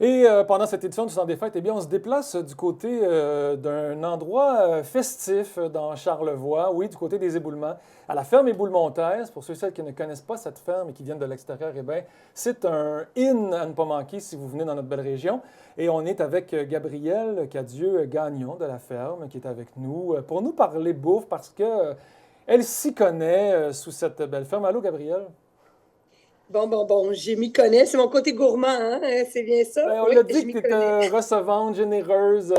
Et pendant cette édition du Centre des Fêtes, eh bien, on se déplace du côté d'un endroit festif dans Charlevoix, oui, du côté des éboulements, à la ferme Éboulemontaise. Pour ceux et celles qui ne connaissent pas cette ferme et qui viennent de l'extérieur, eh bien, c'est un inn à ne pas manquer si vous venez dans notre belle région. Et on est avec Gabrielle Cadieux-Gagnon de la ferme qui est avec nous pour nous parler bouffe parce que elle s'y connaît sous cette belle ferme. Allô, Gabrielle? Bon, je m'y connais. C'est mon côté gourmand, hein? C'est bien ça? Ben, on Oui, l'a je dit que m'y tu connais. étais recevante, généreuse,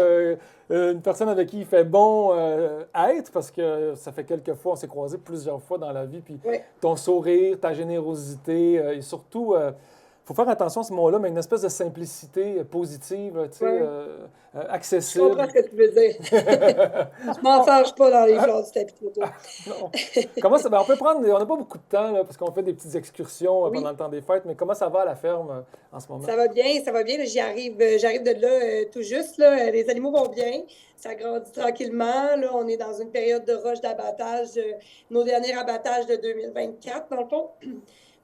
une personne avec qui il fait bon être, parce que ça fait quelques fois, on s'est croisés plusieurs fois dans la vie, puis Oui, ton sourire, ta générosité, et surtout, il faut faire attention à ce mot-là, mais une espèce de simplicité positive, tu sais, oui. Je comprends accessible. ce que tu veux dire. Je m'en Bon, fâche pas dans les fleurs du tapis photo. non. Comment ça, ben, on peut prendre, on n'a pas beaucoup de temps, là, parce qu'on fait des petites excursions pendant Oui, le temps des fêtes, mais comment ça va à la ferme en ce moment? ça va bien, ça va bien. Là, j'arrive de là tout juste. Là. Les animaux vont bien. Ça grandit tranquillement. Là, on est dans une période de rush d'abattage. Nos derniers abattages de 2024, dans le fond.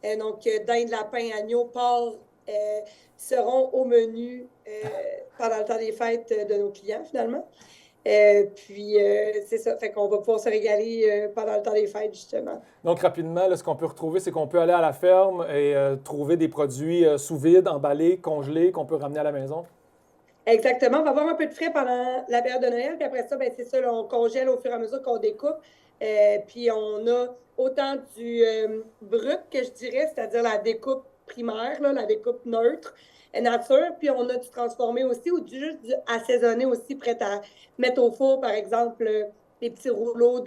Dinde, lapin, agneau, porc seront au menu pendant le temps des fêtes de nos clients, finalement. C'est ça. Fait qu'on va pouvoir se régaler pendant le temps des fêtes, justement. Donc, rapidement, là, ce qu'on peut retrouver, c'est qu'on peut aller à la ferme et trouver des produits sous vide, emballés, congelés, qu'on peut ramener à la maison. Exactement. On va avoir un peu de frais pendant la période de Noël. Puis après ça, ben, c'est ça, là, on congèle au fur et à mesure qu'on découpe. Puis on a autant du brut que je dirais, c'est-à-dire la découpe primaire, là, la découpe neutre, nature. Puis on a du transformé aussi ou juste du assaisonné aussi, prêt à mettre au four, par exemple, les petits rouleaux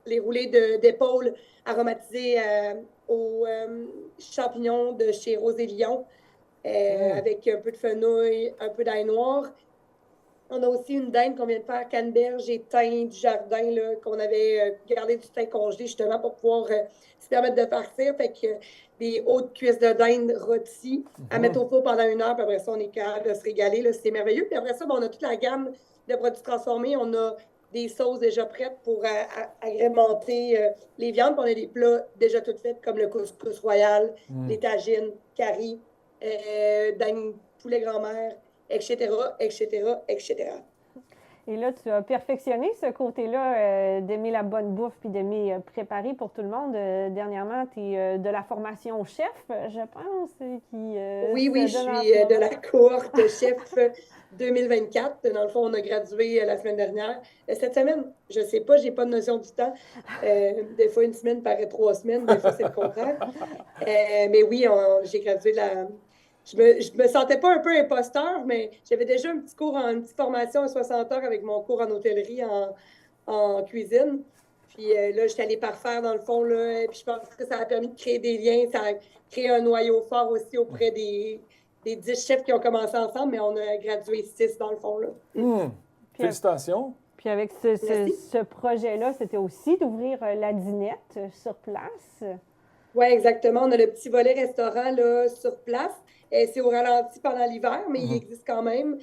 les roulés d'épaule aromatisés aux champignons de chez Rosé Lion Hmm. avec un peu de fenouil, un peu d'ail noir. On a aussi une dinde qu'on vient de faire, canneberge et thym du jardin, là, qu'on avait gardé du thym congelé justement pour pouvoir se permettre de farcir. Fait que des hautes cuisses de dinde rôties à mettre Mhm. au four pendant 1 heure, puis après ça, on est capable de se régaler. Là, c'est merveilleux. Puis après ça, ben, on a toute la gamme de produits transformés. On a des sauces déjà prêtes pour agrémenter les viandes. Puis on a des plats déjà toutes faites comme le couscous royal, Hmm. les tagines, curry, dinde poulet grand-mère, etc., etc., etc. Et là, tu as perfectionné ce côté-là d'aimer la bonne bouffe puis d'aimer préparer pour tout le monde. Dernièrement, tu es de la formation chef, je pense, qui Oui, se je donne en suis ce de moment. la cohorte chef 2024. Dans le fond, on a gradué la semaine dernière. Cette semaine, je ne sais pas, je n'ai pas de notion du temps. Des fois, une semaine paraît 3 semaines, des fois, c'est le contraire. Mais oui, j'ai gradué la. Je me sentais pas un peu imposteur, mais j'avais déjà un petit cours, une petite formation à 60 heures avec mon cours en hôtellerie en cuisine. Puis là, j'étais allée parfaire dans le fond, là, puis je pense que ça a permis de créer des liens, ça a créé un noyau fort aussi auprès des 10 chefs qui ont commencé ensemble, mais on a gradué 6 dans le fond, là. Hmm. Puis, Félicitations. puis avec ce, ce, Merci. ce projet-là, c'était aussi d'ouvrir la dinette sur place. Oui, exactement. On a le petit volet restaurant là, sur place. C'est au ralenti pendant l'hiver, mais il Mhm. existe quand même.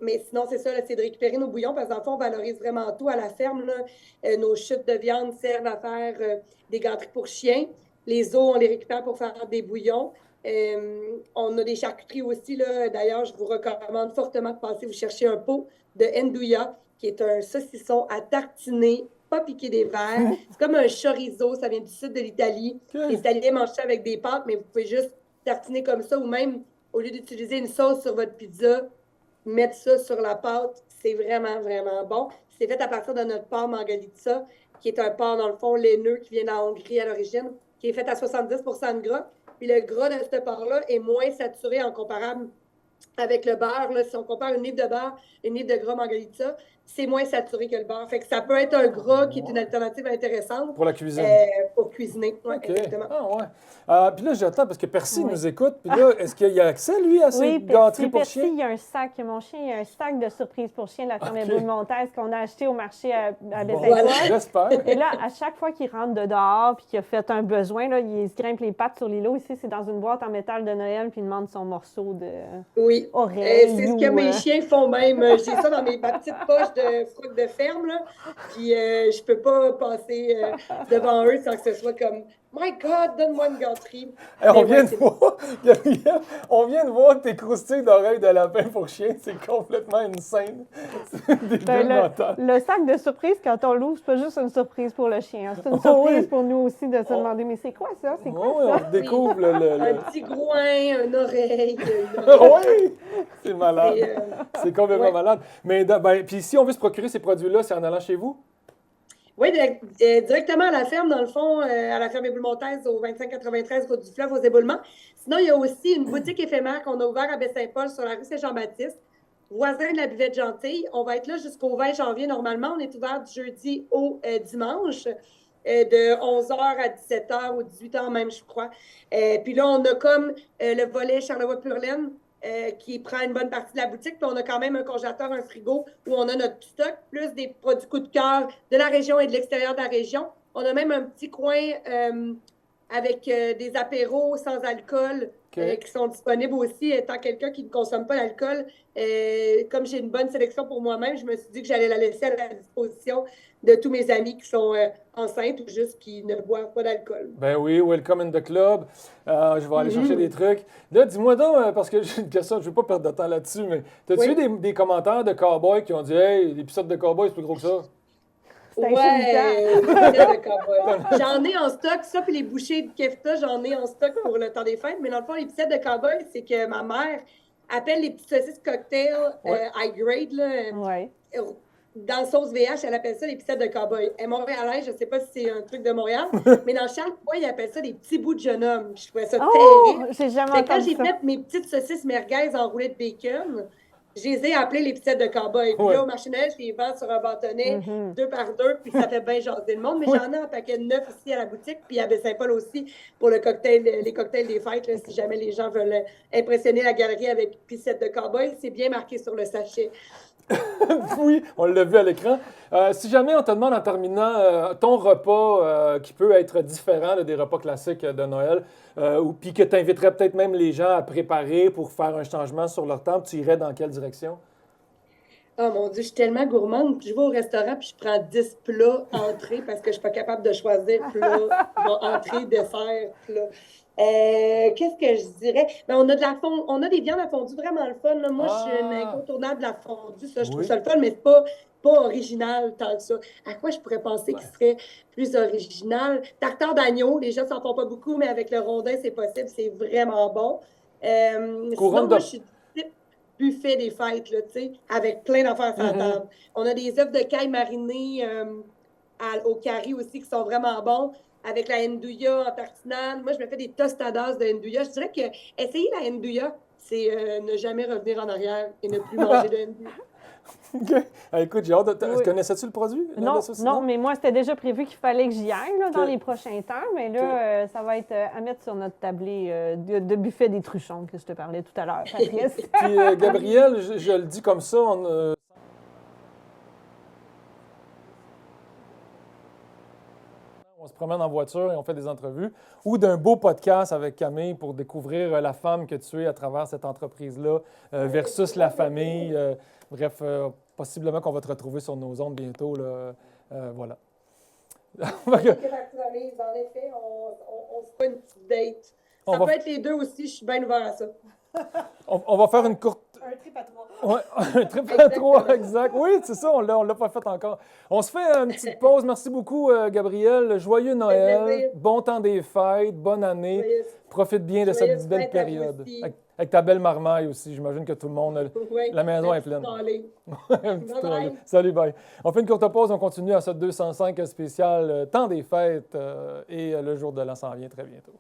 Mais sinon, c'est ça, là, c'est de récupérer nos bouillons parce qu'en fond, on valorise vraiment tout à la ferme. Là. Nos chutes de viande servent à faire des gâteries pour chiens. Les os, on les récupère pour faire des bouillons. On a des charcuteries aussi. Là. D'ailleurs, je vous recommande fortement de passer vous chercher un pot de ndouya, qui est un saucisson à tartiner, pas piqué des verres. C'est comme un chorizo, ça vient du sud de l'Italie. Les OK. Italiens mangent ça avec des pâtes, mais vous pouvez juste tartiner comme ça ou même, au lieu d'utiliser une sauce sur votre pizza, mettre ça sur la pâte. C'est vraiment, vraiment bon. C'est fait à partir de notre porc Margalitsa, qui est un porc, dans le fond, laineux qui vient d'en Hongrie à l'origine, qui est fait à 70 de gras. Puis le gras de ce porc-là est moins saturé en comparable avec le beurre. Là, si on compare une livre de beurre, une livre de gras Margalitsa, c'est moins saturé que le beurre. Fait que ça peut être un gras qui est une Ouais. alternative intéressante Pour la euh, cuisine. pour cuisiner. Oui, OK. exactement. Ah ouais. Puis là, j'attends parce que Percy Oui. nous écoute. Puis là, est-ce qu'il y a accès, lui, à ces Oui, gâteries Percy, pour Percy, chiens? il y a un sac, mon chien, il y a un sac de surprise pour chien de la ferme OK. Éboulemontaise qu'on a acheté au marché à Bon, Voilà. Baie-Saint-Paul. j'espère. Et là, à chaque fois qu'il rentre de dehors puis qu'il a fait un besoin, là, il se grimpe les pattes sur l'îlot. Ici, c'est dans une boîte en métal de Noël, puis il demande son morceau de Oui. C'est oreille ce que ou... mes chiens font même. J'ai ça dans ma petite poche froc de ferme, là. Puis je peux pas passer devant eux sans que ce soit comme My God, donne-moi une gâterie. On vient de voir, Gabrielle, on vient de voir tes croustilles d'oreilles de lapin pour chien. C'est complètement une scène. Le sac de surprise, quand on l'ouvre, c'est pas juste une surprise pour le chien. Hein. C'est une surprise pour nous aussi de se demander, mais c'est quoi ça? C'est quoi ça? On découvre un petit groin, une oreille. Oui! C'est malade. C'est complètement malade. Mais puis si on veut se procurer ces produits-là, c'est en allant chez vous? Oui, directement à la ferme, dans le fond, à la ferme Éboulementaise, au 2593 Route du Fleuve, aux Éboulements. Sinon, il y a aussi une boutique éphémère qu'on a ouverte à Baie-Saint-Paul sur la rue Saint-Jean-Baptiste, voisin de la buvette Gentille. On va être là jusqu'au 20 janvier normalement. On est ouvert du jeudi au dimanche, de 11h à 17h ou 18h même, je crois. Puis là, on a comme le volet Charlevoix-Purlaine, qui prend une bonne partie de la boutique. Puis on a quand même un congélateur, un frigo où on a notre stock, plus des produits coup de cœur de la région et de l'extérieur de la région. On a même un petit coin avec des apéros sans alcool qui sont disponibles aussi. Étant quelqu'un qui ne consomme pas l'alcool, comme j'ai une bonne sélection pour moi-même, je me suis dit que j'allais la laisser à la disposition de tous mes amis qui sont enceintes ou juste qui ne boivent pas d'alcool. Ben oui, welcome in the club. Je vais aller chercher des trucs. Là, dis-moi donc, parce que j'ai une question, je ne veux pas perdre de temps là-dessus, mais as-tu eu des commentaires de cow-boys qui ont dit « Hey, l'épisode de cow-boy, c'est plus gros que ça? » Ouais, de cow-boy. J'en ai en stock, ça, puis les bouchées de kefta, j'en ai en stock pour le temps des fêtes. Mais dans le fond, l'épisode de cow-boy, c'est que ma mère appelle les petites saucisses cocktail high grade, là. Dans le sauce VH, elle appelle ça l'épisode de cow-boy. Elle est montréalaise, je ne sais pas si c'est un truc de Montréal, mais dans Charlevoix, ils appellent ça des petits bouts de jeune homme. Je trouvais ça terrible. J'ai jamais entendu quand j'ai fait mes petites saucisses merguez enroulées de bacon, je les ai appelées l'épisode de cow-boy. Puis là, au machinel, je les vends sur un bâtonnet, 2 par 2, puis ça fait bien jaser le monde. Mais j'en ai un paquet de 9 ici à la boutique, puis à Baie-Saint-Paul aussi pour les cocktails des fêtes, là, si jamais les gens veulent impressionner la galerie avec piscette de cow-boy. C'est bien marqué sur le sachet. Oui, on l'a vu à l'écran. Si jamais on te demande en terminant ton repas qui peut être différent des repas classiques de Noël, ou puis que tu inviterais peut-être même les gens à préparer pour faire un changement sur leur table, tu irais dans quelle direction? Oh mon Dieu, je suis tellement gourmande. Je vais au restaurant puis je prends 10 plats entrées parce que je ne suis pas capable de choisir plat, entrée, dessert, plat. Qu'est-ce que je dirais? Ben, on a des viandes à fondue vraiment le fun. Là. Moi, je suis une incontournable de la fondue. Ça, je trouve ça le fun, mais c'est pas original tant que ça. À quoi je pourrais penser qui serait plus original? Tartare d'agneau, les gens s'en font pas beaucoup, mais avec le rondin, c'est possible. C'est vraiment bon. Sinon, moi, je suis buffet des fêtes, là, tu sais, avec plein d'affaires sur la table. On a des œufs de caille marinés au curry aussi qui sont vraiment bons, avec la ndouya en tartinade. Moi, je me fais des tostadas de ndouya. Je dirais que essayer la ndouya, c'est ne jamais revenir en arrière et ne plus manger de ndouya. OK. Écoute, j'ai hâte de... Connaissais-tu le produit? Non, mais moi, c'était déjà prévu qu'il fallait que j'y aille là, dans les prochains temps. Mais là, ça va être à mettre sur notre tablé de buffet des truchons que je te parlais tout à l'heure, Patrice. Puis, Gabrielle, je le dis comme ça, on se promène en voiture et on fait des entrevues, ou d'un beau podcast avec Camille pour découvrir la femme que tu es à travers cette entreprise-là versus la famille. Bref, possiblement qu'on va te retrouver sur nos ondes bientôt. Là, voilà. En effet, on se fait une petite date. Ça peut être les deux aussi, je suis bien ouvert à ça. On va faire une courte... Un trip à 3. Oui, un trip à 3, exact. Oui, c'est ça, on ne l'a pas fait encore. On se fait une petite pause. Merci beaucoup, Gabrielle. Joyeux Noël, bon temps des fêtes, bonne année. Joyeuse. Profite bien de cette belle période. Avec ta belle marmaille aussi, j'imagine que tout le monde... la maison est pleine. Salut, bye. On fait une courte pause, on continue à ce 205 spécial temps des fêtes et le jour de l'an s'en vient très bientôt.